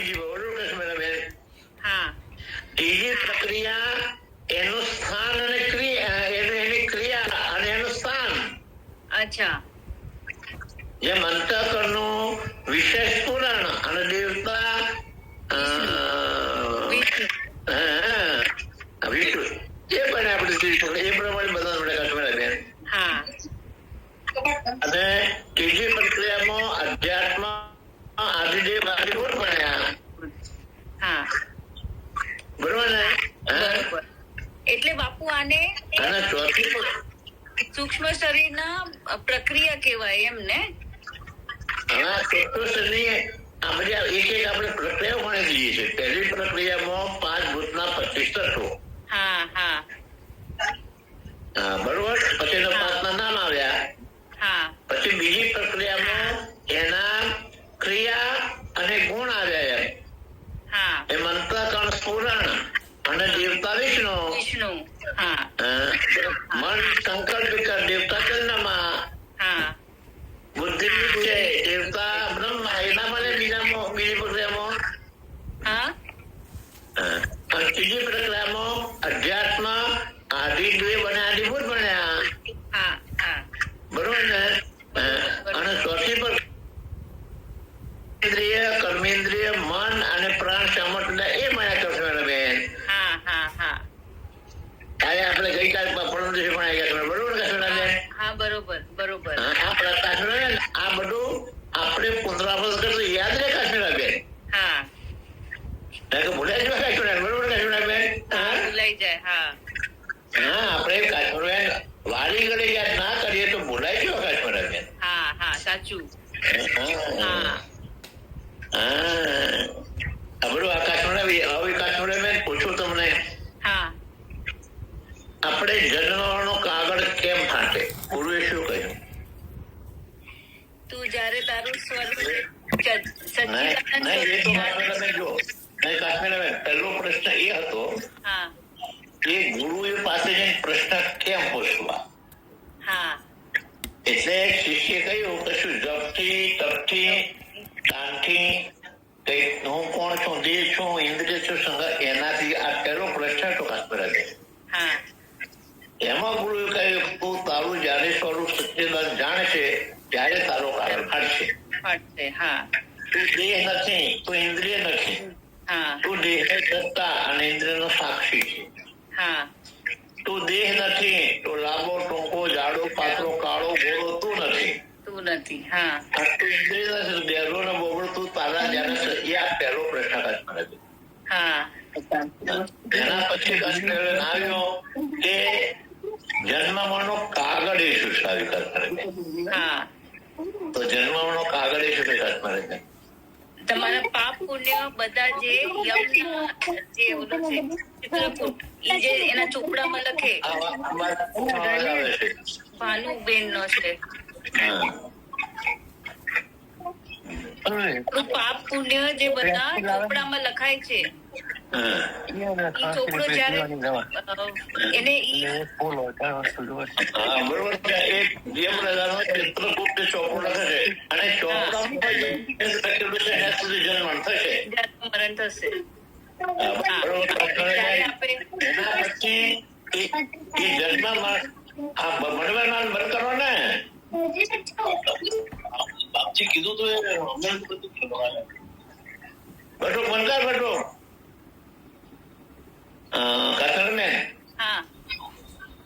બીજી બરોબર કૃષ્ણબેન. હા. ત્રીજી પ્રક્રિયા એનું સ્થાન અને ક્રિયા, એની ક્રિયા અને એનું સ્થાન. અચ્છા. જેમ અંતઃકરણનું વિશેષ પુરાણ અને દેવતા વિષ્ણુ એ પણ આપણે એ પ્રમાણે બધા કૃષ્ણબેન. હા. અને ત્રીજી પ્રક્રિયામાં અધ્યાત્મ આદિદેવ આદિભૂત બન્યા. હા. બરોબર ને? બરોબર. એટલે બાપુ આને અને ચોથી સૂક્ષ્મ શરીરના પ્રક્રિયા કહેવાય એમ ને? હા, સૂક્ષ્મ શરીર આ બધા એક એક આપણે પ્રક્રિયાઓ ભણી દઈએ છીએ. પહેલી પ્રક્રિયામાં 5 ભૂતના 25 તત્વો. હા હા બરોબર. પછી એના 5 ના નામ આવ્યા. હા. પછી બીજી પ્રક્રિયામાં એના ક્રિયા અને ગુણ આવ્યા. હા. એ મંત્રકણ પુરાણ અને દેવતા વિષ્ણુ. હા. મન સંકલ્પ વિકાર દેવતા ચંદ્રમા. હા. બુદ્ધિ છે દેવતા બ્રહ્મા. એના મને બીજી પ્રક્રિયામાં હા. અને ત્રીજી પ્રક્રિયામાં અધ્યાત્મ આદિદેવ અને આદિભૂત બન્યા. હા હા બરોબર ને? અને ચોથી પર ઇન્દ્રિય કર્મેન્દ્રિય મન અને પ્રાણ સામર્થ્ય એ માયા કૃષ્ણબેન. હા હા હા આજે આપણે ગઈકાલ પરમ દિવસે પણ આવી ગયા. બરોબર કૃષ્ણબેન? હા બરોબર બરોબર. આ પ્રકાશ આ બધું આપણે પુનરાવર્તન કરતું યાદ રહે કૃષ્ણબેન. હા. ભૂલાઈ જાય કૃષ્ણબેન. બરોબર કૃષ્ણબેન? ભૂલાઈ જાય. હા હા, આપણે કૃષ્ણબેન વાલી ઘડી યાદ ના કરીએ તો ભૂલાઈ ગયો કૃષ્ણબેન. હા હા સાચું. હા બધું આકાશમાં પૂછું તમને. હા. આપણે જન્મવાનો કાગળ કેમ ફાટે? ગુરુએ શું કહ્યું? તું જયારે તારું સ્વરૂપ પહેલો પ્રશ્ન એ હતો હા કે ગુરુ પાસે જઈને પ્રશ્ન કેમ પૂછવા? હા. એટલે શિષ્ય કહ્યું કે શું જપથી તપથી દાનથી કઈ હું કોણ છું, દેહ છું, ઇન્દ્રિય છું, એનાથી આ પહેલો પ્રશ્ન તો કાશ્મીર. હા. એમાં ગુરુએ કહ્યું તું તારું જયારે સ્વરૂપ સચ્ચિદાનંદ જાણશે ત્યારે તારો કારણ ફાટશે. હા. તું દેહ નથી, તું ઇન્દ્રિય નથી. હા. તું દેહ સત્તા અને ઇન્દ્રિયનો સાક્ષી છે. હા. તું દેહ નથી, તો લાંબો ટૂંકો જાડો પાતળો કાળો ગોળો તું નથી. તું નથી. હા. તું ઇન્દ્રિય નથી, બેરો ને બોબડો તું તારા જાણે. એ આ પહેલો પ્રશ્ન કાશ્મીર. હા. એના પછી કાશ્મીર આવ્યો કે જન્મવાનો કાગળ એ સુસાવી કાશ્મીર. હા. તો જન્મવાનો કાગળ એ શું કાશ્મીર? તમારા પાપ પુણ્ય બધા જે યમના જે ઓલું છે ચિત્રકૂટ ઈ જે એના ચોપડામાં લખે ભાનુબેન નો છે. પાપ પુણ્ય જે બધા ચોપડામાં લખાય છે ઈ ચોપડો જયારે એને ઈ બરોબર ચિત્રકૂટ ચોપડો લખે છે અને જન્મ થશે. મરણ થશે. કીધું તો બટો બંધાર બટો હા.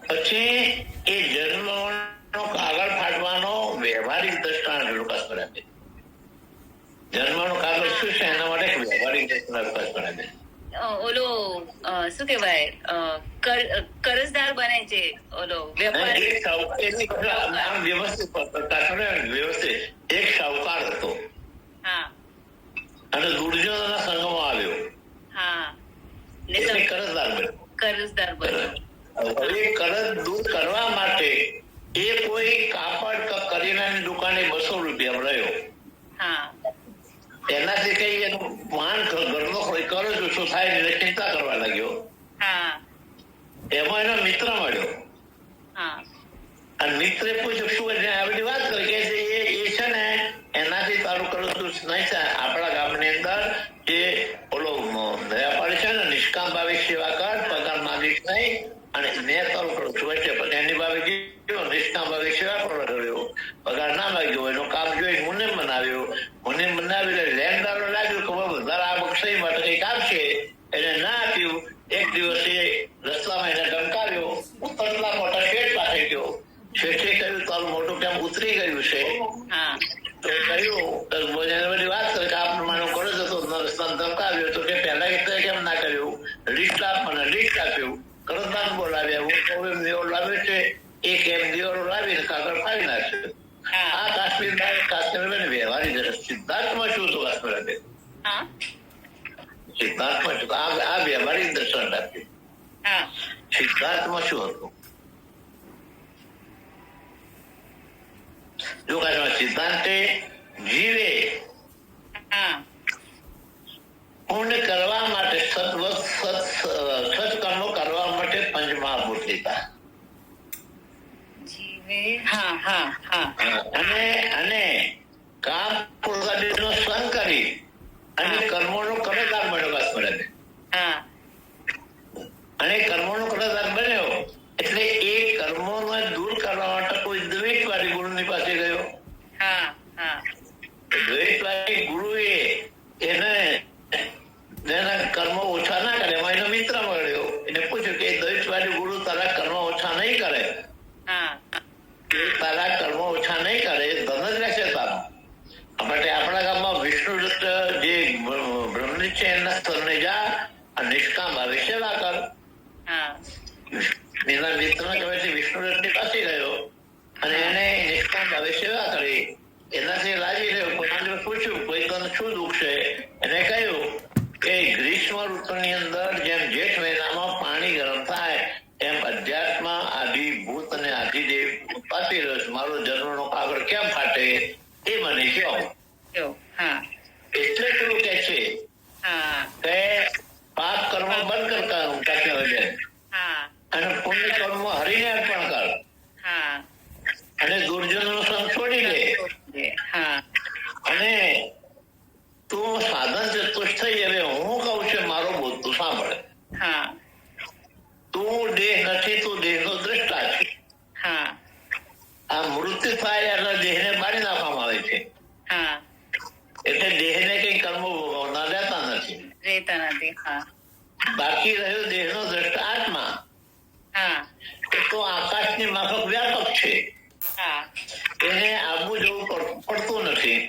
પછી એ જન્મનો કાગળ ફાટવાનો વ્યવહારિક દ્રષ્ટાંત પ્રકાશ કરે છે. જન્મનો કાગળ શું છે એના માટે વ્યવહારિક દ્રષ્ટાંત પ્રકાશ કરે છે. ઓલો શું કેવાય કરજદાર બને છે ઓલો વેપારી. વ્યવસ્થિત એક શાહુકાર હતો. હા. અને દુર્યોધનના સંઘમાં આવ્યો. હા. કરજદાર બન્યો. હવે કરજ દૂર કરવા માટે એ કોઈ કાપડ કરિયાણાની દુકાને 200 રૂપિયા રહ્યો. હા. એનાથી કઈ એનું માન ઘરનો કરજ ઓછો થાય એટલે ચિંતા કરવા લાગ્યો. હા. એમાં એનો મિત્ર મળ્યો. હા. અને મિત્રે પૂછ્યું શું આ બધી વાત કરી કે એ છે ને એનાથી તારું કરજ નહીં થાય. આપણા ગામની અંદર જે ઓલો વ્યાપારી છે ને, નિષ્કામ ભાવે સેવા કર, પગાર માંગીશ નહીં, અને મેં તલ કરું છું વચ્ચે. પછી એની ભાવે કીધું નિષ્કામ ભાવે સેવા કરો કર્યો, પગાર ના માંગ્યો, એનું કામ જોઈ મુનિમ બનાવ્યું. મુનિમ બનાવી લેણદારો લાગ્યું કે વધારે આ બક્ષઈ માટે કઈક આપશે, એને ના આપ્યું. એક દિવસ એ રસ્તામાં એને ધમકાવ્યો, ઉતરલા મોટા શેઠ પાસે ગયો. શેઠે કહ્યું તારું મોટું કેમ ઉતરી ગયું છે? તો કહ્યું બધી વાત કરે કે આ પ્રમાણે કરો જતો રસ્તાને ધમકાવ્યો. તો કે પહેલા એટલે કેમ ના કર્યું? લિસ્ટ આપ, મને લિસ્ટ આપ્યું, કરજદાર બોલાવ્યા, હું કહું દેવળ લાવ્યો છે, એક એમ દેવળ લાવીને કાગળ ફાડી નાખ્યો. આ કાશ્મીર વ્યવહારિક સિદ્ધાર્થમાં શું હતું? કાશ્મીર સિદ્ધાર્થમાં શું? આ વ્યવહારિક દર્શન આપ્યું. સિદ્ધાર્થમાં શું હતું? જો કાશ્મીર સિદ્ધાંતે જીવે પુણ્ય કરવા માટે સત્કર્મો કરવા માટે પંચમહાભૂત લીધા. અને કામ પુરુષાર્થનો સંગ કરી અને કર્મોનો કરેદાર બન્યો. કાશ્મીર અને કર્મોનો કરેદાર બન્યો એટલે એ કર્મોને દૂર કરવા માટે કોઈ દ્વૈતવાદી ગુરુની પાસે ગયો. દ્વૈતવાદી ગુરુએ એને જેના કર્મ ઓછા ના કરે એમાં એનો મિત્ર મળ્યો. એને પૂછ્યું કે દ્વૈતવાદી ગુરુ તારા કર્મ ઓછા નહીં કરે, તારા કર્મ ઓછા નહીં કરે, ધન જ રહેશે તારા માટે. આપણા ગામમાં વિષ્ણુ જે બ્રહ્મની છે એના સ્થળને જા અને નિષ્કામ ભાવે સેવા કર. એના મિત્ર કહેવાય વિષ્ણુ ની પાસે ગયો અને એને નિષ્કામ ભાવે સેવા કરી. એનાથી રાજી રહ્યો. કોઈને પૂછ્યું કોઈ તને શું દુઃખ છે? એને કહ્યું કે ગ્રીષ્મ ઋતુની અંદર જેમ જેઠ મહિનામાં પાણી ગરમ થાય એમ અધ્યાત્મ આદિભૂત અને આદિદેવ ઉપાતી રહ્યો. મારો જન્મનો કાગળ કેમ ફાટે એ મને કહો. એટલે પેલું કે છે કે પાપ કર્મ બંધ કરતા અને પુણ્ય કર્મ હરીને અર્પણ કર અને દુર્જનનો સંગ છોડી દે. અને તું સાધન ચતુષ્ટ થઈ. હવે હું કઉ છું મારો બોધ તું સાંભળે. તું દેહ નથી, તું દેહનો દ્રષ્ટા છે. આ મૃત્યુ થાય એટલે દેહને બાળી નાખવામાં આવે છે. એટલે દેહને કઈ કર્મો ભોગવના રહેતા નથી. બાકી રહ્યો દેહનો દ્રષ્ટા આત્મા. તો આકાશની માફક વ્યાપક છે, એને આવવું જવું પડતું નથી.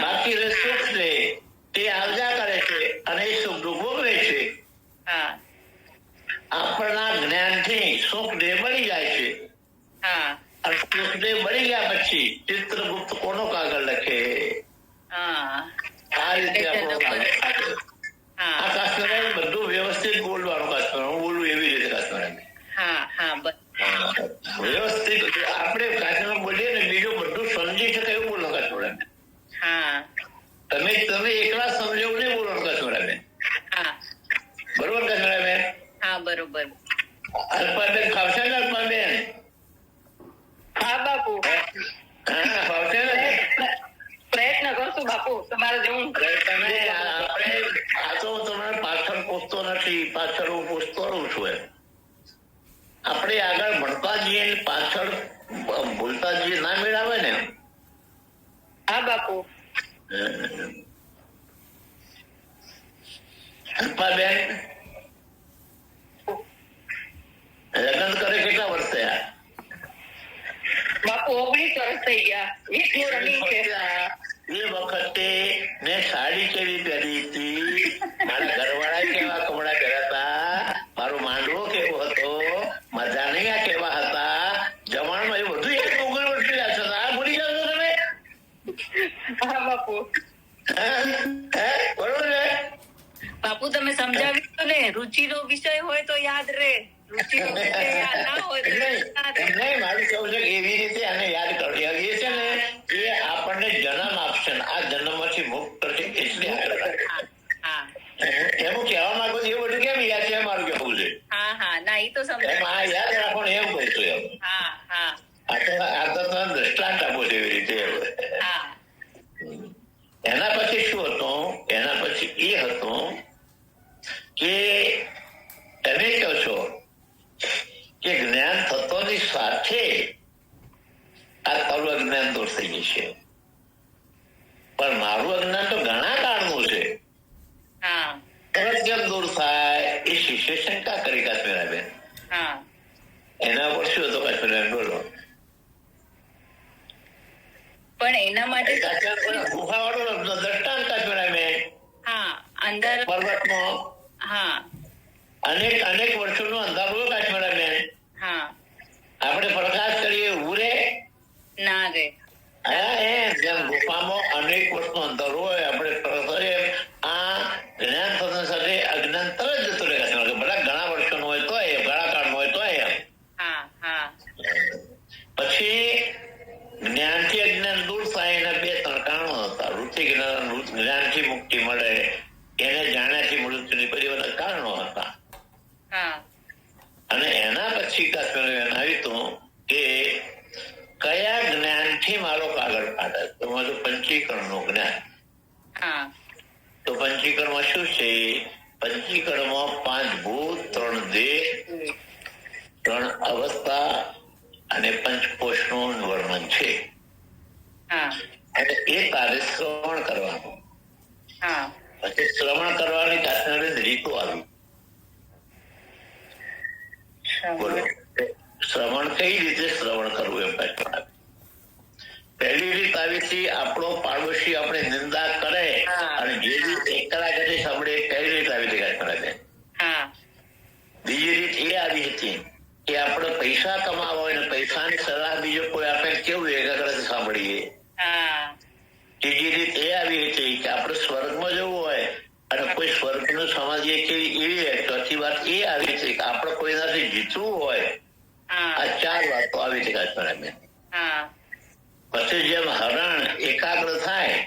બાકી રહે સુખ છે, તે આવજા કરે છે અને એ સુખ દુઃખ ભોગવે છે. આપણા જ્ઞાનથી સુખ દેહ બળી જાય છે. અને સુખ દેહ બળી ગયા પછી ચિત્રગુપ્ત કોનો કાગળ લખે? આ રીતે આપણો આ કાશ્મીર બધું વ્યવસ્થિત બોલવાનું. કાશ્મીર હું બોલું એવી રીતે કાશ્મીર વ્યવસ્થિત આપણે કાશ્મીર બોલીએ ને બીજું બધું સમજી શકે એવું બોલો. કાશ્મીર તમે એકલા સમજો નહીં બોલો. કાશ્મીર બરોબર? કાશ્મીર બરોબર. અલ્પાબેન ફાવશે ને? અલ્પાબેન બાપુ ફાવશે ને? પ્રયત્ન કરશું બાપુ તમારા જેવું. આ તો તમને પાછળ પૂછતો નથી, પાછળ હું પૂછતો રહું છું. આપણે આગળ ભણતા જઈએ પાછળ ભૂલતા જઈએ, ના મેળાવે ને. બાપુ અલ્પાબેન લગ્ન કરે કેટલા વર્ષ થયા? બાપુ 19 વર્ષ થઈ ગયા. એ વખતે મેં સાડી કેવી પહેરી હતી, મારા ઘરવાળા કેવા કપડા પહેર્યા હતા, મારો માંડવો કેવો હતો, મજાનિયા કેવા હતા, જમણમાં એ બધું 19 વર્ષ થયા છે. આ ભૂલી જાવ છો તમે? બાપુ બરોબર છે બાપુ, તમે સમજાવી ને રુચિનો વિષય હોય તો યાદ રહે, રુચિનો વિષય યાદ ના હોય તો નહીં. મારું કેવું છે એવી રીતે આને યાદ કરી એ છે ને એ આપણને જન્મ આપશે. આ જન્મમાંથી મુક્ત કરશે એટલે એનું કહેવા માંગુ છું. એ બધું કેમ યાદ છે મારું કેવું છે? ના એ તો સમજાય. યાદ રાખો ને એમ કહું છું. એમ આ તો તમે દ્રષ્ટાંત આપો છો એવી રીતે. એના પછી શું હતું? એના પછી એ હતું કે તમે કહો છો કે જ્ઞાન થતોની સાથે આ તારું અજ્ઞાન દૂર થઈ જશે, પણ મારું અજ્ઞાન તો ઘણા કાળનું છે, તરત કેમ દૂર થાય? એ શિષ્ય શંકા કરી કાશ્મીરાબેન. એના પર શું હતો કાશ્મીરાબેન? બોલો. પણ એના માટે ગુફા વાળો દ્રષ્ટાંત કાશ્મીરાબેન. અંદર પર્વતમાં અનેક અનેક વર્ષોનું અંધારું કાશ્મીરાબેન. આપણે પ્રકાશ કરીએ ઉરે ના રે. જેમ ગુફામાં અનેક વર્ષનું અંધારું હોય, આપણે આ જ્ઞાન થતા સાથે અજ્ઞાન તરત જતું રહે. બધા ઘણા વર્ષોનું હોય તો ઘણા કાળનું હોય તો પછી જ્ઞાનથી અજ્ઞાન દૂર થાય એના બે ત્રણ કારણો હતા. વૃત્તિ જ્ઞાનથી મુક્તિ મળે, એને જાણ્યાથી મૃત્યુની પરિવર્તન કારણો હતા. અને એના પછી કાશ્મીર આવ્યું કે કયા જ્ઞાનથી મારો કાગળ ફાટે? તો મારું પંચીકરણ નું જ્ઞાન. તો પંચીકરણમાં શું છે? પંચીકરણમાં 5 ભૂત, 3 દેહ, 3 અવસ્થા અને પંચકોશનું વર્ણન છે. અને એ તારે શ્રવણ કરવાનું. પછી શ્રવણ કરવાની કાશ્મીર રીતો આવી. બોલો, શ્રવણ કઈ રીતે શ્રવણ કરવું એમ કાશ્મીર? પહેલી રીત આવી હતી, આપણો પાડોશી આપણે નિંદા કરે અને જે રીત એકલા કરી સાંભળે, પહેલી રીત આવી હતી કાશ્મીર. બીજી રીત એ આવી હતી કે આપણે પૈસા કમાવા હોય ને પૈસાની સલાહ બીજો કોઈ આપે કેવું એકાગ્રતાથી સાંભળીએ. ત્રીજી રીત એ આવી હતી કે આપણે સ્વર્ગમાં જવું હોય અને કોઈ સ્વર્ગનું સમાધિ એવી. ચોથી વાત એ આવી છે કે આપણે કોઈનાથી જીતવું હોય. આ 4 વાતો આવી છે કાશ્મીર. પછી જેમ હરણ એકાગ્ર થાય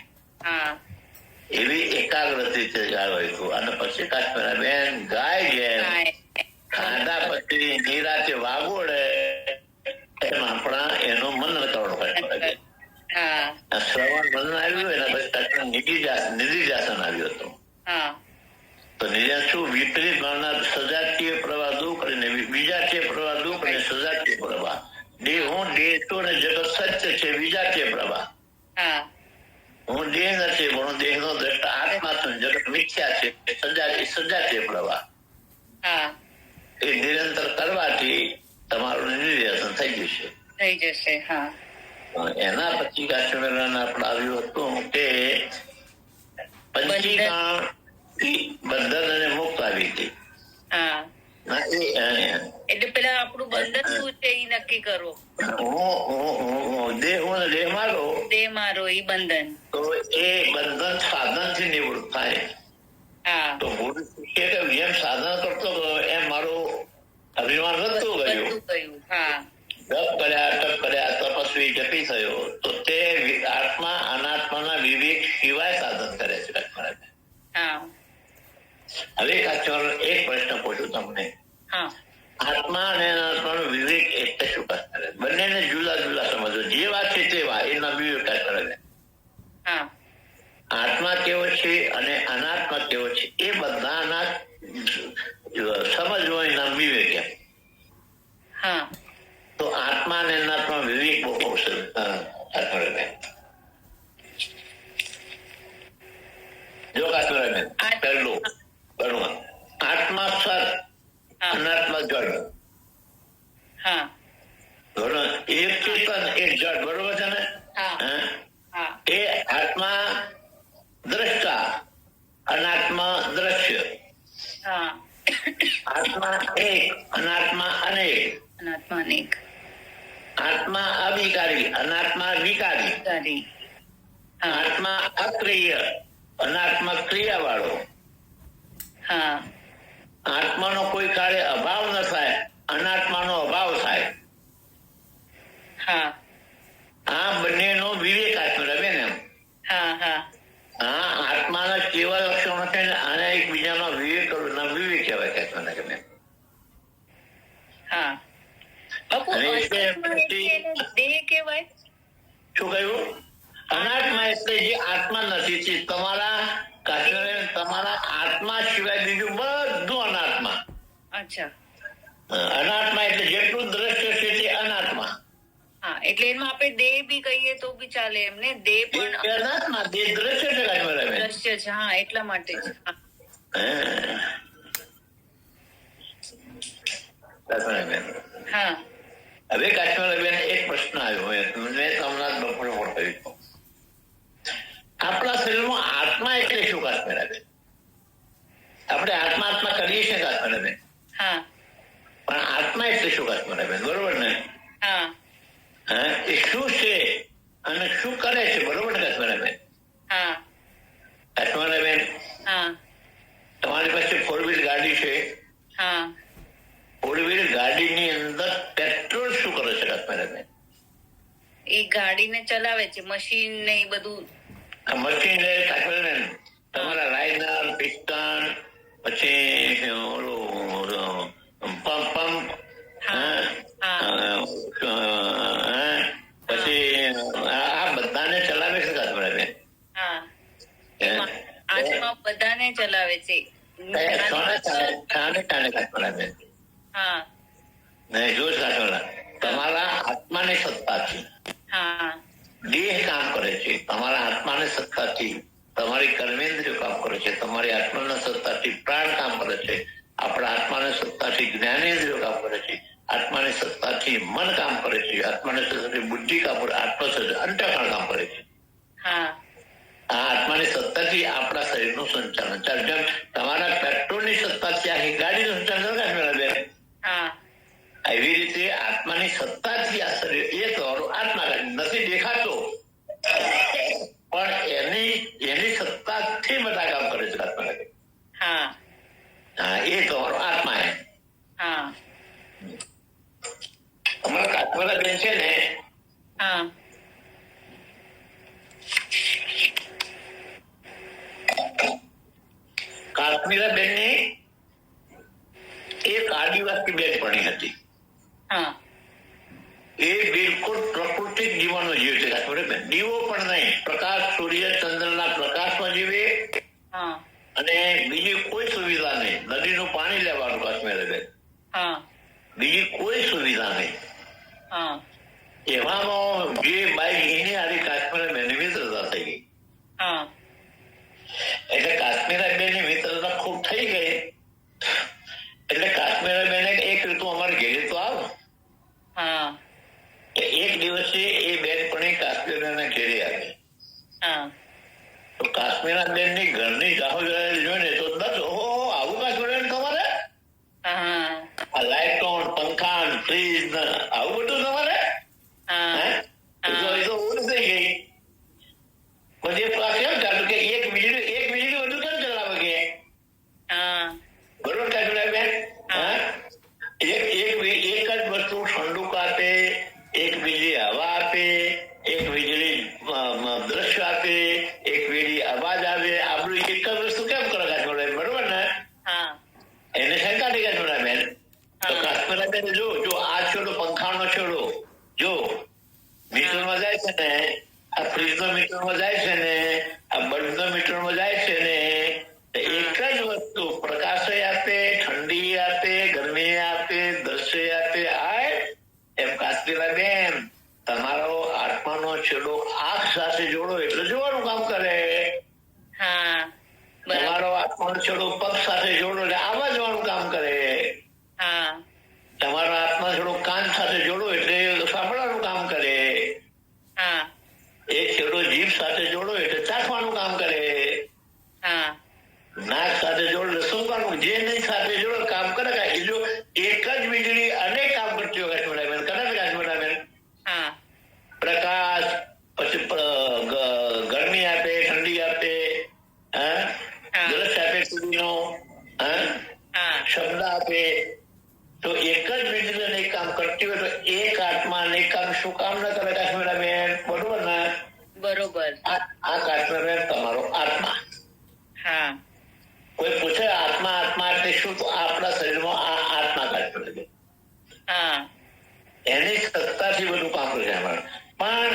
એવી એકાગ્રથી આવ્યું. અને પછી કાશ્મીર બેન ગાય જેમ ખાધા પછી નિરાતે વાગોડે એમ આપણા એનું મન કરવાનું. શ્રવણ મન આવ્યું એના પછી નિધિજાસન આવ્યું હતું. તો નિર્યાસ શું? વિપરીત ભાવના સજાતીય પ્રવાહ દૂર કરીને વિજાતીય પ્રવાહ દૂર કરીને સજાતીય પ્રવાહ. દેહ હું દેહ તો ને જગત સત્ય છે. વિજાતીય પ્રવાહ હું દેહ નથી પણ દેહ નો દ્રષ્ટા આત્મા છું. જગત મિથ્યા છે. સજાતીય પ્રવાહ. એ નિરંતર કરવાથી તમારું નિર્યાસન થઈ જશે. એના પછી કાશ્મીર આપણે આવ્યું હતું કે પંચીકરણ બંધન અને મુક્ત આવી હતી. એટલે પેલા આપણું બંધન શું છે એ નક્કી કરો. દેહ હું ને દેહ મારો. દેહ મારો એ બંધન. તો એ બંધન સાધન થી નિવૃત્ત થાય. તો ગુરુ શિષ્ય જેમ સાધન કરતો એમ મારું અભિમાન વધતું ગયું. જપ કર્યા તપ કર્યા તપસ્વી જપી થયો તો તે આત્મા અનાત્માના વિવેક સિવાય સાધન કરે છે. હવે કાચોર એક પ્રશ્ન પૂછું તમને. આત્મા અને અનાત્માનો વિવેક એટલે શું કરે? બંનેને જુદા જુદા સમજો. જે વાત છે તે વાત એના વિવેક કરે. આત્મા કેવો છે અને અનાત્મા કેવો છે એ બધાના સમજવો એના વિવેક. તો આત્મા અને અનાત્મા વિવેક બહુ જો કાશ્મીર પહેલું આત્મા સર, અનાત્મા જડ. એક ચેતન એક જડ, બરોબર છે ને? એ આત્મા દ્રષ્ટા, અનાત્મા દ્રશ્ય. આત્મા એક, અનાત્મા અનેક. આત્મા અવિકારી, અનાત્મા વિકારી. આત્મા અક્રિય, અનાત્મા ક્રિયા વાળો. આત્માનો કોઈ કાળે અભાવ ન થાય, અનાત્માનો અભાવ થાય. આ બંનેનો વિવેક આત્મા રમે ને. આત્માના કેવા લક્ષણો છે ને આના એકબીજાનો વિવેક કહેવાય આત્માના ગમે. શું કહ્યું? અનાત્મા એટલે જે આત્મા નથી, તમારા કાશ્મીર તમારા આત્મા સિવાય બીજું બધું અનાત્મા. અચ્છા. અનાત્મા એટલે જેટલું દ્રશ્ય છે તે અનાત્મા. હા, એટલે એમાં આપણે દેહ બી કહીએ તો બી ચાલે એમને. દેહ પણ અનાત્મા, દેહ દ્રશ્ય છે કાશ્મીર. દ્રશ્ય છે. હા, એટલા માટે જ. હા. હવે કાશ્મીરબેન એક પ્રશ્ન આવ્યો, મેં તમને બપોરે પડ્યું. આપણા શરીરમાં આત્મા એટલે શું કાશ્મીરબેન? આપણે આત્મા આત્મા કરીએ છીએ કાશ્મીરબેન. હા. પણ આત્મા એટલે શું કાશ્મીરબેન? બરોબર ને? હા. એ શું છે અને શું કરે છે? બરોબર ને કાશ્મીરબેન? હા. કાશ્મીરબેન, હા. તમારી પાસે 4 વ્હીલ ગાડી છે. હા. 4 વ્હીલ ગાડીની અંદર પેટ્રોલ શું કરે છે કાશ્મીરબેન? એ ગાડીને ચલાવે છે, મશીન ને એ બધું. મશીન કાશ્મીરબેન, તમારા લાઇનર, પિસ્ટન, પછી ઓલું પંપ, પછી આ બધાને ચલાવે છે કાશ્મીરબેન. હા. આત્મા બધાને ચલાવે છે. હા. તમારા આત્માની સત્તાથી દેહ કામ કરે છે. તમારા આત્માની સત્તાથી તમારી કર્મેન્દ્રિયો કામ કરે છે. તમારી આત્માના સત્તાથી પ્રાણ કામ કરે છે. આપણા આત્માની સત્તાથી જ્ઞાનેન્દ્રિયો કામ કરે છે. આત્માની સત્તાથી મન કામ કરે છે. આત્માની સત્તાથી બુદ્ધિ કામ કરે, અંતઃકરણ કામ કરે છે. આ આત્માની સત્તાથી આપણા શરીરનું સંચાલન ચાલે. જેમ તમારા પેટ્રોલની સત્તાથી આ ગાડીનું સંચાલન કરે, એવી રીતે આત્માની સત્તાથી આ શરીર એ તમારું આત્મા નથી દેખાતો, પણ એની સત્તાથી બધા કામ કરે છે આત્મા. એ તમારો આત્મા. અમારા કાશ્મીરા બેન છે ને, કાશ્મીરા બેન ની એક આદિવાસી બેન ભણી હતી. એ બિલકુલ પ્રકૃતિ જીવનનો જીવ છે. દીવો પણ નહીં, પ્રકાશ સૂર્ય ચંદ્રના પ્રકાશમાં જીવે અને બીજી કોઈ સુવિધા નહીં. નદીનું પાણી લેવાનું કાશ્મીર બેન, બીજી કોઈ સુવિધા નહીં. એવામાં જે બાઈક એની આડી કાશ્મીર બેન મિત્રતા થઈ ગઈ. એટલે કાશ્મીર બેન ની મિત્રતા ખૂબ થઈ ગઈ. એટલે કાશ્મીર બેન એક ઋતુ અમારે ઘેરે તો આવો. એક દિવસે એ બેનપણી કાશ્મીરના ઘેરે આવી. તો કાશ્મીરા બેન ની ઘરની જાહો જોઈને તો આવું કાશ્મીર તમારે આ લાઈટ, પંખા, ફ્રીજ આવું બધું તમારે ઉડી થઈ ગઈ. પછી કેમ ચાલુ કે એક વીજળી બધું કેમ ચલાવે કે? બરોબર કાશ્મીરા બેન? એક જ વસ્તુ ઠંડુ આપે, એક વીજળી હવા આપે, એક વીજળી દ્રશ્ય આપે, એક વીજળી અવાજ આવે. આપણું એક જ વસ્તુ કેમ કરે કાશ્મીર? બરોબર ને? એને શંકા થઈ કાશ્મીરા બેન. તો કાશ્મીરા બેન જો આ છેડો પંખાનો છેડો જો મીટરમાં જાય છે ને, આ ફ્રીજ નો મીટરમાં જાય છે ને, આ બલ્બ નો મીટરમાં જાય છે ને, એક જ વસ્તુ પ્રકાશ આપે, ઠંડી આપે, ગરમી આપે, દ્રશ્ય આપે. એમ કાશ્મીરા બેન તમારો આત્માનો છેડો આંખ સાથે જોડો એટલે જોવાનું કામ કરે. તમારો આત્માનો છેડો પગ સાથે જોડો એટલે આવા જવાનું કામ કરે. તમારો આત્મા છેડો કાન સાથે જોડો એટલે સાંભળવાનું કામ કરે. એક છેડો જીભ સાથે જોડો એટલે ચાખવાનું કામ કરે. નાક સાથે જોડો સૂંઘવાનું, જે નહીં સાથે જોડો કામ કરે. જો એક જ વીજળી અનેક કામ કરતી હોય કાશ્મીરા બેન, કરે ને કાશ્મીરા બેન? પ્રકાશ, પછી ગરમી આપે, ઠંડી આપે, દ્રશ્ય આપે, સુધીનો શબ્દ આપે. તો એક જ વીજળી અનેક કામ કરતી હોય તો એક આત્મા અનેક કામ શું કામ ન કરે કાશ્મીરા બેન? બરોબર ને? બરોબર. આ કાશ્મીરા બેન તમારો આત્મા. કોઈ પૂછે આત્મા એટલે શું? તો આપણા શરીરમાં આ આત્મા કાશ્મીરા બેન એની સત્તાથી બધું કામ કરે છે. પણ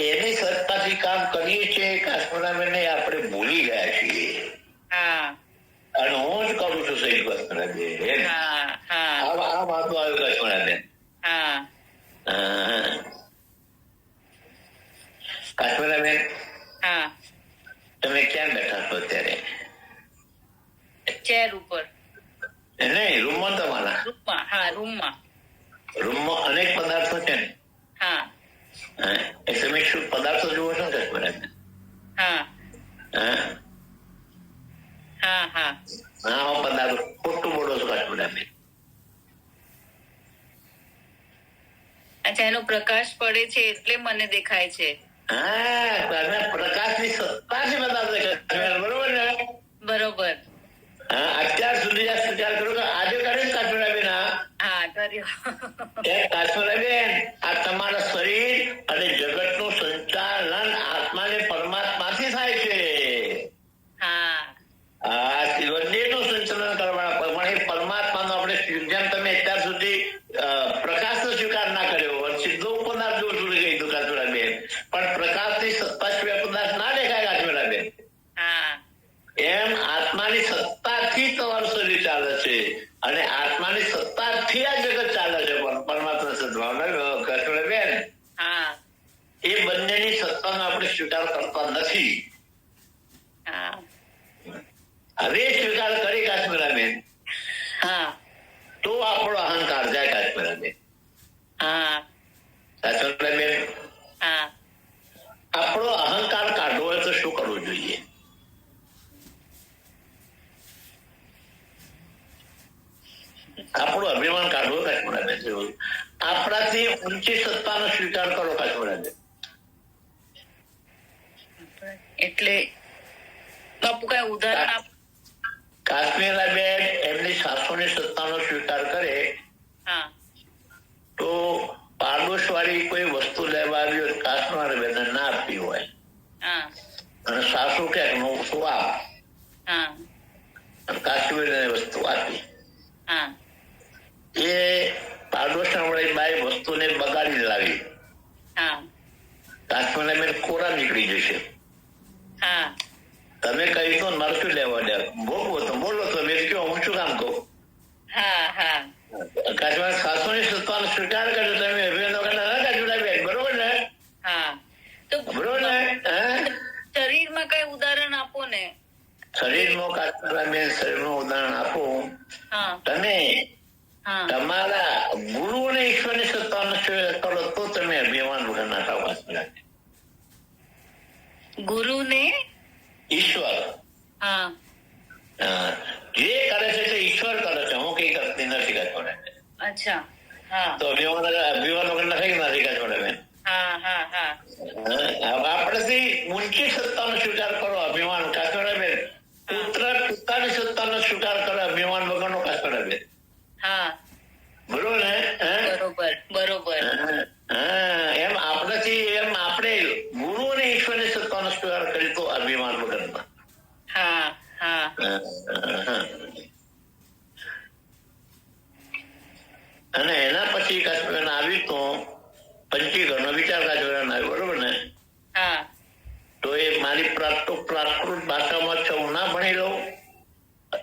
એની સત્તાથી કામ કરીએ છીએ કાશ્મીરા બેન આપણે ભૂલી ગયા છીએ. કહ્યું કાશ્મીરાબેન. હા હા આ વાતો આવ્યું કાશ્મીરાબેન. હા કાશ્મીરાબેન, હા તમે ક્યાં બેઠા છો અત્યારે? ચેર ઉપર. નહીં, રૂમમાં તમારા? રૂમમાં. હા, રૂમમાં. રૂમમાં અનેક પદાર્થો છે ને? હા. એ તમે શું પદાર્થો જુઓ છો કાશ્મીરાબેન? હા હા હા હા હા, પદાર્થો ખોટું બોલો છો કાશ્મીરાબેન. અચ્છા, એનો પ્રકાશ પડે છે એટલે મને દેખાય છે. હા, પ્રકાશની સત્તા છે પદાર્થ, બરોબર ને? બરોબર. હા, અત્યાર સુધી આ સ્વીકાર કરો કે આજે કરે કાશ્મીરાબેન? હા, કર્યો. કાશ્મીરાબેન, આ તમારા શરીર અને જગતનું સંચાલન આત્મા ને પરમાત્માથી થાય છે. હા બંનેનું સંચાલન કરવાના, પણ એ પરમાત્માનો આપણે, જેમ તમે અત્યાર સુધી પ્રકાશનો સ્વીકાર ના કર્યો, સીધો પદાર્થ જો સુધી કહી દઉં કાશ્મીરાબેન, પણ પ્રકાશની સત્તા સિવાય પદાર્થ ના દેખાય કાશ્મીરાબેન. હા એમ આત્માની સત્તાથી તમારું શરીર ચાલે છે અને આત્માની સત્તાથી આ જગત ચાલે છે. પરમાત્મા સત્તા કાશ્મીરાબેન, હા એ બંનેની સત્તાનો આપણે સ્વીકાર કરતા નથી. હા હવે સ્વીકાર કરી કાશ્મીરાબેન હા તો આપણો અહંકાર જાય કાશ્મીરાબેન. હા કાશ્મીરાબેન, હા આપણો અહંકાર કાઢવો હોય તો શું કરવું જોઈએ? આપણું અભિમાન કાઢવો કાશ્મીરાબેન. આપણાથી ઊંચી સત્તાનો સ્વીકાર કરો કાશ્મીરાબેન. એટલે બાપુ કઈ ઉદાહરણ આપ. કાશ્મીરાબેન એમની સાસુની સત્તાનો સ્વીકાર કરે હા તો પાડોશ વાળી કોઈ વસ્તુ લેવા આવી હોય, કાશ્મીરાબેન ના આપી હોય હા અને સાસુ કે વસ્તુ આપ, હા કાશ્મીર વસ્તુ આપી, હા એ પાડોશ વાળી બાઈ વસ્તુને બગાડી લાવી, હા કાશ્મીરાબેન કોરા નીકળી જશે. હા તમે કહી તો મારે શું લેવા દે, ભોગવો તો બોલો, તો મેં કહ્યું હું શું કામ કહું? હા હા કાશ્મીર સાસુની સત્તાનો સ્વીકાર કર્યો તમે અભિયાન કાશ્મીરાબેન, બરોબર ને? હા તો બરોબર ને? શરીરમાં કઈ ઉદાહરણ આપો ને. શરીરનું કાશ્મીરાબેન, શરીરનું ઉદાહરણ આપું. હા તમે હા તમારા ગુરુ અને ઈશ્વરની સત્તાનો સ્વીકાર કરો તો તમે અભિમાન વગર ના થાવ કાશ્મીરાબેન. ગુરુ ને ઈશ્વર હા જે કરે છે તે ઈશ્વર કરે છે, હું કઈ કરતી નથી કાશ્મીરાબેન. અચ્છા હા તો અભિમાન વગર નથી કાશ્મીરાબેન. હા હા હા આપણેથી ઊંચી સત્તાનો સ્વીકાર કરો અભિમાન કાશ્મીરાબેન. પુત્ર પિતાની સત્તાનો સ્વીકાર કરે અભિમાન વગરનો કાશ્મીરાબેન. હા બરોબર ને? બરોબર બરોબર એમ આપણાથી એમ આપણે ગુરુ અને ઈશ્વરની સત્તાનો સ્વીકાર કરી તો અભિમાન વગરના. હા હા અને એના પછી કાશ્મીર આવ્યું તો પંચીકરણનો વિચાર કાશ્મીર આવ્યો, બરોબર ને? હા તો એ મારી પ્રાકૃત ભાષામાં છે, હું ના ભણી લઉં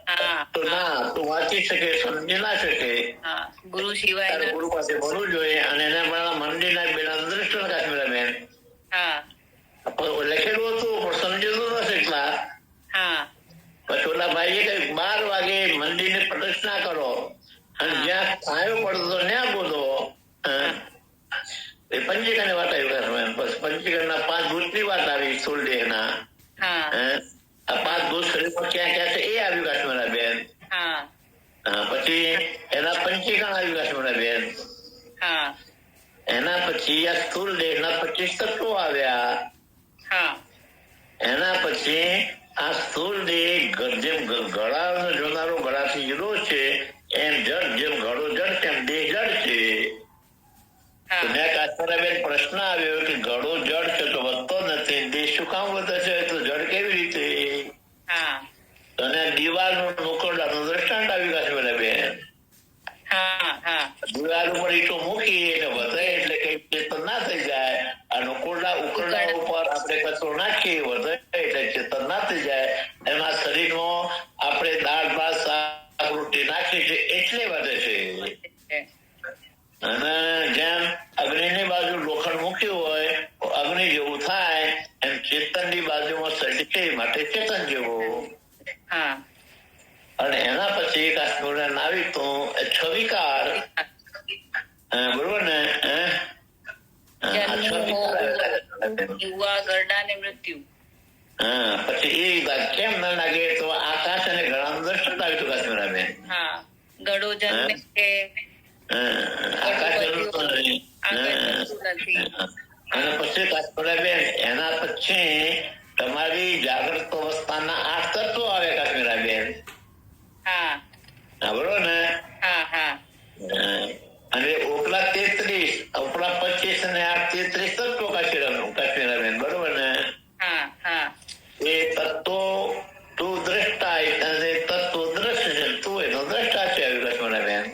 હા તો ના, તું વાંચી શકે, સમજી ના શકે, હા ગુરુ સિવાય ગુરુ પાસે ભણવું જોઈએ. અને એના મારા મંદિરના બેના દ્રષ્ટિ કાશ્મીરાબેન હા લખેલું હતું પણ સમજેલું ન શકતા. હા પછી ઓલા ભાઈએ કહ્યું 12 વાગે મંદિરની પ્રદક્ષિણા કરો અને જ્યાં છાંયો પડતો ત્યાં બોલો. એ પંચીકરની વાત આવી. પંચીકરના 5 ભૂતની વાત આવી, સ્થૂળ દેહના. હા આ 5 ભૂત શરીરમાં ક્યાં ક્યાં છે એ આવ્યું કાશ્મીરાબેન. હા પછી એના પંચીકરણ આવ્યું કાશ્મીરાબેન. હા એના પછી આ સ્થૂળ દેહના 25 તત્વો આવ્યા. હા એના પછી આ સ્થૂળ દેહ જેમ ગળાનો જોનારો ગળાથી જુદો છે, એમ જડ જેમ ગળો જડ તેમ દેહ જડ છે. કાશ્મીરાબેન પ્રશ્ન આવ્યો કે ગળો જડ છે તો વધતો નથી, દેહ શું કામ વધે છે, તો જડ કેવી રીતે? અને દિવાલનું નોકરડાનું દ્રષ્ટાંત આવ્યું કાશ્મીરાબેન. દિવાલ ઉપર ઈટો મૂકી એટલે વધે એટલે કઈ ચેતન ના થઈ જાય, અને ઉકરડા ઉપર આપણે કચરો નાખીએ વધે એટલે ચેતન ના થઈ જાય. એમાં શરીરમાં આપણે દાળ ભાત શાક આવી તો છવિકાર, બરોબર ને, યુવા ગરડા ને મૃત્યુ. પછી એ વાત કેમ ના લાગે તો આકાશ અને ઘણા દ્રષ્ટાંત આવી ચુકા છે બરાબર. હા, ગળો જન્મે છે, આકાશ નથી. અને પછી કાશ્મીરાબેન એના પછી તમારી જાગૃત અવસ્થાના 8 તત્વો આવે કાશ્મીરાબેન. હા, બરોબર ને. અને ઉપલા 33, ઉપલા 25 અને 33 તત્વો કાશ્મીરાબેન, બરોબર ને. એ તત્વો તું દ્રષ્ટા અને તત્વો દ્રશ્ય છે, તું એનો દ્રષ્ટા છે કાશ્મીરાબેન.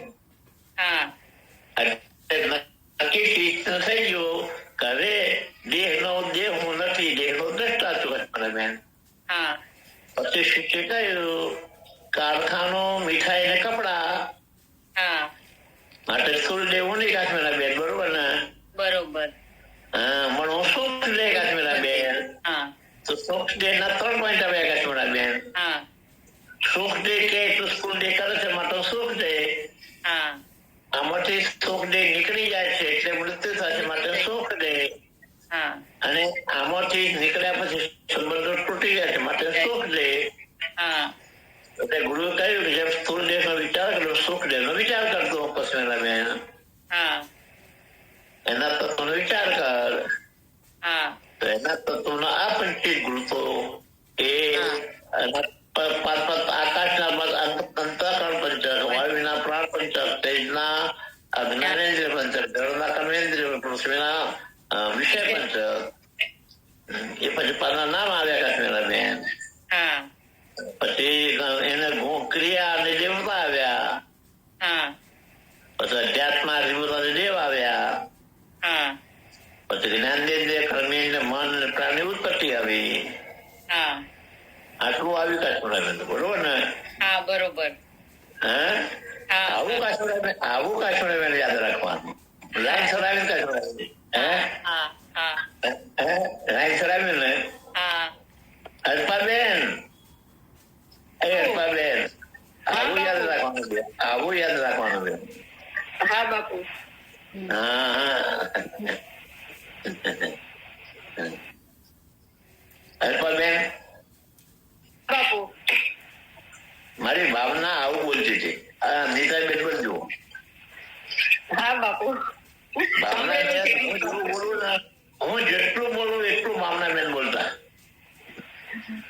નક્કી થઈ ગયું કે હવે દેહ હું નથી, દેહ નો દ્રષ્ટા છું કાશ્મીરાબેન. પછી શીખે કહ્યું કારખાનો, મીઠાઈ ને કપડા માટે સ્થૂળ દેહ હું નહીં કાશ્મીરાબેન, બરોબર ને. બરોબર. પણ હું સૂક્ષ્મ દેહ કાશ્મીરાબેન. તો સૂક્ષ્મ દેહ ના 3 પોઈન્ટ આવ્યા કાશ્મીરાબેન. સૂક્ષ્મ દેહ કે સ્થૂળ દેહ કરે છે માટે સૂક્ષ્મ દેહ, આમાંથી સૂક્ષ્મ દેહ નીકળી જાય છે એટલે મૃત્યુ થશે માટે સૂક્ષ્મ દેહ, અને આમાંથી નીકળ્યા પછી સંબંધો તૂટી જાય છે માટે સૂક્ષ્મ દેહ. એટલે ગુરુએ કહ્યું કે જેમ સ્થૂળ દેહ નો વિચાર કરો, સૂક્ષ્મ દેહ નો વિચાર કરતો કાશ્મીરાબેન. એના તત્વો નો વિચાર કર. તો એના તત્વોના આ પંચીસ વૃત્તો એ આકાશના અંતઃકરણ પંચક, વાયુના પ્રાણ પંચક, તેજના જ્ઞાનેન્દ્રિય પંચક, જળના કર્મેન્દ્રિય, પૃથ્વીના વિષય પંચક, એ પછી પાના નામ આવ્યા કાશ્મીરાબેન. પછી એને ક્રિયા અને દેવતા આવ્યા, પછી અધ્યાત્મ દેવ આવ્યા, પછી જ્ઞાનેન્દ્રિય, કર્મેન્દ્રિય, મન અને પ્રાણની ઉત્પત્તિ આવી. આટલું આવ્યું કાશ્મીરાબેન, બરોબર ને. બરોબર. આવું કાશ્મીરાબેન યાદ રાખવાનું. લાઈન સરાવી કાશ્મીરાબેન, લાઈન સરાવી ને. અલ્પાબેન, અલ્પાબેન, આવું યાદ રાખવાનું છે, આવું યાદ રાખવાનું છે. હા બાપુ. અલ્પાબેન, બાપુ, મારી ભાવના આવું બોલતી હતી. નીતાબેન બોલજો. હા બાપુ. ભાવના હું જેટલું બોલું એટલું ભાવનાબેન બોલતા.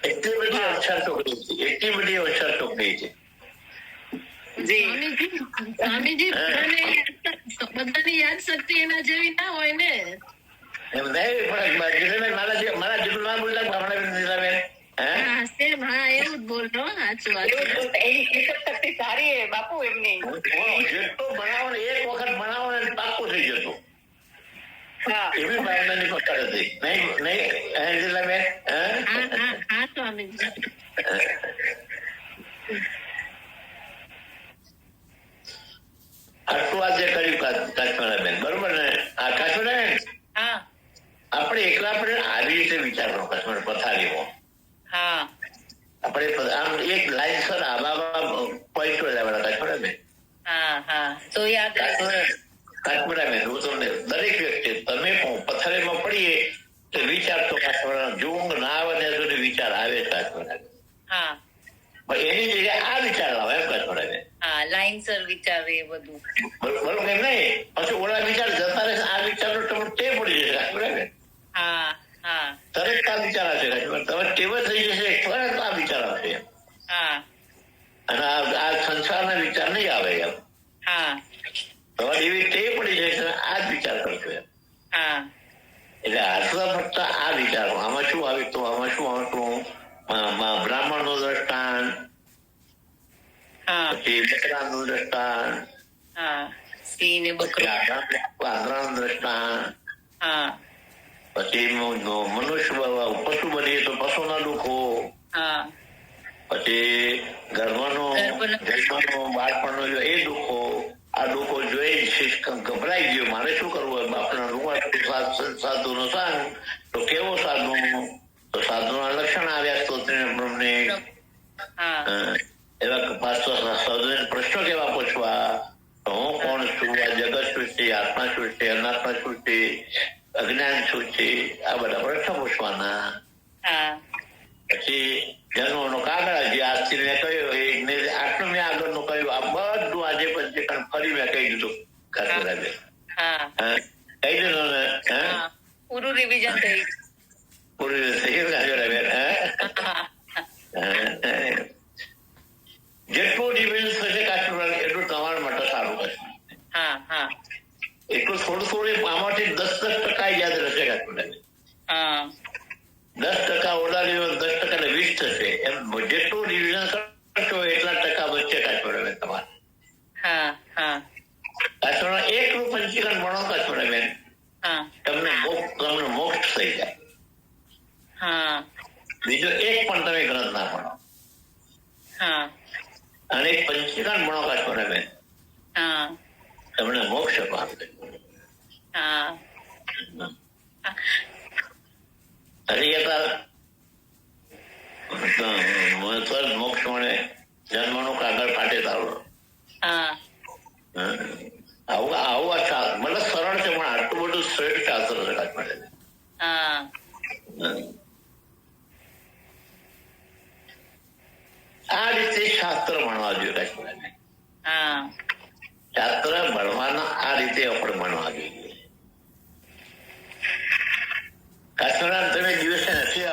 એટલી બધી અક્ષર ટોકરી છે, એટલી બધી અક્ષર ટોકરી છે. સ્વામીજી બધાની યાદ શક્તિ એના જેવી ના હોય ને. એમ નહીં, પણ મારા જેટલું ના બોલતા ભાવનાબેન, નીતાબેન. એવું જ બોલતો. સાચું વાત. એની શક્તિ સારી હે બાપુ એમની. જેટલું બનાવો ને, એક વખત બનાવો ને પાકું થઈ જતું. એવી ભાવનાની પકડ હતી. નહીં નીતાબેન. હા સ્વામીજી. આટલું આજે કર્યું કાશ્મીરાબેન, બરોબર ને. આ કાશ્મીરાબેન, આપણે એકલા આપણે આવી રીતે વિચારવાનો કાશ્મીર પથારીમાં. આપણે આમ એક લાઈન સર આવા પોઈન્ટ લેવાના કાશ્મીરાબેન. તો યાદ કાશ્મીરાબેન, હું તમને દરેક વ્યક્તિ તમે પથારીમાં પડીએ તો વિચાર તો કાશ્મીર ઊંઘ ના આવે ત્યાં સુધી વિચાર આવે કાશ્મીરાબેન. પણ એની જગ્યાએ આ વિચાર લાવે એમ કાશ્મીરાબેન. લાઈનસર વિચારે એ બધું. બરોબર એમ નહીં, પછી ઓલા વિચાર જતા રહેશે, આ વિચારનો તમને ટેવ પડી જશે કાશ્મીરાબેન. તરત આ વિચાર આવશે કાશ્મીર, તમે ટેવ થઈ જશે તરત આ વિચાર આવશે. અને આ સંસારના વિચાર નહીં આવે એમ. તમારે એવી ટેવ પડી જશે, આ જ વિચાર કરશો એમ. એટલે હાથમાં ફક્ત આ વિચારો, આમાં શું આવ્યું તો આમાં શું આવતું, બ્રાહ્મણ નું દ્રષ્ટાંત, પછી બકરાનું દ્રષ્ટાંત, વાંદરાનું દ્રષ્ટાંત, પછી મનુષ્ય પશુ બનીએ તો પશુના દુઃખો, પછી ગર્ભનું બાળપણનું એ દુઃખો, આ દુઃખો જોઈ ગભરાઈ ગયો, મારે શું કરવું, બાપના સાધુ નો સાંગ તો કેવો સાધુ, તો સાધુ ના લક્ષણ આવ્યા સ્તોત્ર બ્રહ્મને, એવા પ્રશ્નો કેવા ભરવાના. હા પછી જન્મનો કાગળ જે આજથી મેં કહ્યું આટલું મેં આગળનું કહ્યું આ બધું આજે પંચીકરણ ફરી મેં કહી દીધું. કાશ્મીરાબેન હા કહી દીધું ને? હા પૂરું રિવિઝન થઈ પૂરી રીતે થઈ ગયું કાશ્મીરાબેન. જેટલું રિવિઝન થશે કાશ્મીર એટલું તમારા માટે સારું હશે. હા હા એટલું થોડું થોડું આમાંથી 10% યાદ રહેશે કાશ્મીરાબેન. હા 10% ઓડાડી 10% 20 થશે. એમ જેટલું રિવિઝન કરશો એટલા ટકા બચશે કાશ્મીરાબેન તમારે. હા હા કાશ્મીર એકલું પંચીકરણ ભણો કાશ્મીરાબેન હા તમને મોક્ષ થઈ જાય. હા બીજો એક પણ તમે ગ્રંથ ના ભણો હા અને એક પંચીકરણ ભણો કાશ્મીરાબેન હા તમને મોક્ષ પામશે. હા મોક્ષ મળે જન્મનું કાગળ ફાટે તારું. હા આવું મતલબ સરળ છે પણ આટલું બધું શ્રેષ્ઠ શાસ્ત્ર છે કાશ્મીરાબેન. હા આ રીતે શાસ્ત્ર ભણવા જોઈએ કાશ્મીરાબેન. હા શાસ્ત્ર ભણવાના આ રીતે આપણે ભણવા જોઈએ. કાશ્મીરાબેન તમે દિવસે નથી